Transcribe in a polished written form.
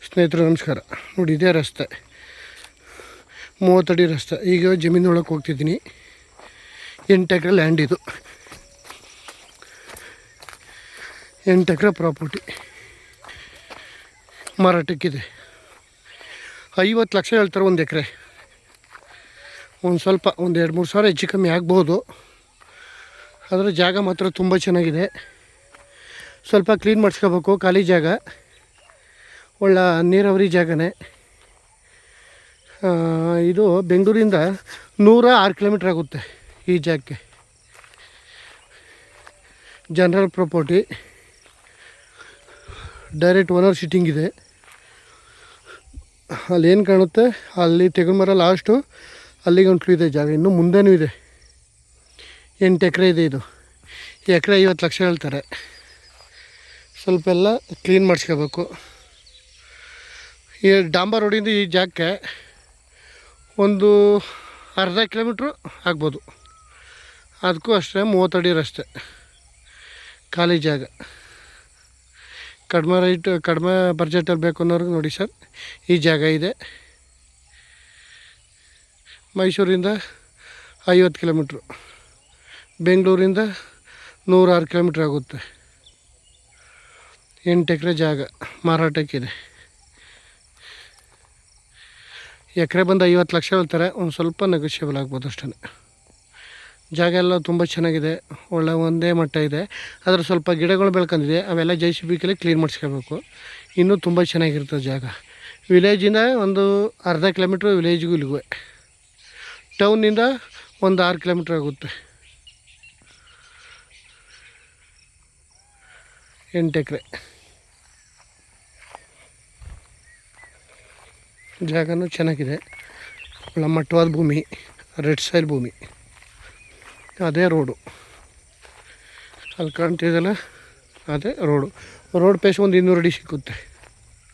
ಸ್ನೇಹಿತರು ನಮಸ್ಕಾರ. ನೋಡಿ ಇದೇ ರಸ್ತೆ, 30 ಅಡಿ ರಸ್ತೆ. ಈಗ ಜಮೀನೊಳಗೆ ಹೋಗ್ತಿದ್ದೀನಿ. 8 ಎಕರೆ ಲ್ಯಾಂಡ್ ಇದು, 8 ಎಕರೆ ಪ್ರಾಪರ್ಟಿ ಮಾರಾಟಕ್ಕಿದೆ. 50 ಲಕ್ಷ ಹೇಳ್ತಾರೆ ಒಂದು ಎಕರೆ. ಒಂದು ಸ್ವಲ್ಪ ಒಂದು 2-3 ಸಾವಿರ ಹೆಚ್ಚು ಕಮ್ಮಿ ಆಗ್ಬೋದು. ಆದರೆ ಜಾಗ ಮಾತ್ರ ತುಂಬ ಚೆನ್ನಾಗಿದೆ. ಸ್ವಲ್ಪ ಕ್ಲೀನ್ ಮಾಡಿಸ್ಕೋಬೇಕು. ಖಾಲಿ ಜಾಗ, ಒಳ್ಳೆ ನೀರಾವರಿ ಜಾಗನೇ. ಇದು ಬೆಂಗಳೂರಿಂದ 106 ಕಿಲೋಮೀಟ್ರ್ ಆಗುತ್ತೆ ಈ ಜಾಗಕ್ಕೆ. General property, direct owner sitting ಇದೆ. ಅಲ್ಲಿ ಏನು ಕಾಣುತ್ತೆ ಅಲ್ಲಿ ತೆಗೆದುಮರ ಲಾಸ್ಟು, ಅಲ್ಲಿಗೆ ಒಂದು ಇದೆ ಜಾಗ. ಇನ್ನೂ ಮುಂದೆನೂ ಇದೆ. 8 ಎಕರೆ ಇದೆ ಇದು. ಎಕರೆ 50 ಲಕ್ಷ ಹೇಳ್ತಾರೆ. ಸ್ವಲ್ಪ ಎಲ್ಲ ಕ್ಲೀನ್ ಮಾಡಿಸ್ಕೋಬೇಕು. ಈ ಡಾಂಬರ್ ರೋಡಿಂದ ಈ ಜಾಗಕ್ಕೆ ಒಂದು ಅರ್ಧ ಕಿಲೋಮೀಟ್ರು ಆಗ್ಬೋದು. ಅದಕ್ಕೂ ಅಷ್ಟೇ 30 ಅಡಿ ರಸ್ತೆ, ಖಾಲಿ ಜಾಗ. ಕಡಿಮೆ ಬಡ್ಜೆಟಲ್ಲಿ ಬೇಕು ಅನ್ನೋರಿಗೆ ನೋಡಿ ಸರ್, ಈ ಜಾಗ ಇದೆ. ಮೈಸೂರಿಂದ 50 ಕಿಲೋಮೀಟ್ರು, ಬೆಂಗಳೂರಿಂದ 106 ಕಿಲೋಮೀಟ್ರ್ ಆಗುತ್ತೆ. 8 ಎಕರೆ ಜಾಗ ಮಾರಾಟಕ್ಕಿದೆ. ಎಕರೆ ಬಂದು 50 ಲಕ್ಷ ಹೇಳ್ತಾರೆ. ಒಂದು ಸ್ವಲ್ಪ ನೆಗೋಷಿಯಬಲ್ ಆಗ್ಬೋದು ಅಷ್ಟೇ. ಜಾಗ ಎಲ್ಲ ತುಂಬ ಚೆನ್ನಾಗಿದೆ, ಒಳ್ಳೆ ಒಂದೇ ಮಟ್ಟ ಇದೆ. ಅದರ ಸ್ವಲ್ಪ ಗಿಡಗಳು ಬೆಳ್ಕೊಂಡಿದೆ, ಅವೆಲ್ಲ JCB ಕ್ಲೀನ್ ಮಾಡಿಸ್ಕೋಬೇಕು. ಇನ್ನೂ ತುಂಬ ಚೆನ್ನಾಗಿರ್ತದೆ ಜಾಗ. ವಿಲೇಜಿಂದ ಒಂದು ಅರ್ಧ ಕಿಲೋಮೀಟ್ರ್ ವಿಲೇಜ್ಗೂ ಇಲ್ಲಿಗೂ. ಟೌನಿಂದ ಒಂದು 6 ಕಿಲೋಮೀಟ್ರ್ ಆಗುತ್ತೆ. 8 ಎಕರೆ ಜಾಗನೂ ಚೆನ್ನಾಗಿದೆ. ಒಳ್ಳೆ ಮಟ್ಟವಾದ ಭೂಮಿ, ರೆಡ್ ಸಾಯಿಲ್ ಭೂಮಿ. ಅದೇ ರೋಡು ಅಲ್ಲಿ ಕಾಣ್ತಿದ್ದಲ್ಲ, ಅದೇ ರೋಡು. ರೋಡ್ ಪೇಸ್ ಒಂದು 200 ಅಡಿ ಸಿಕ್ಕುತ್ತೆ.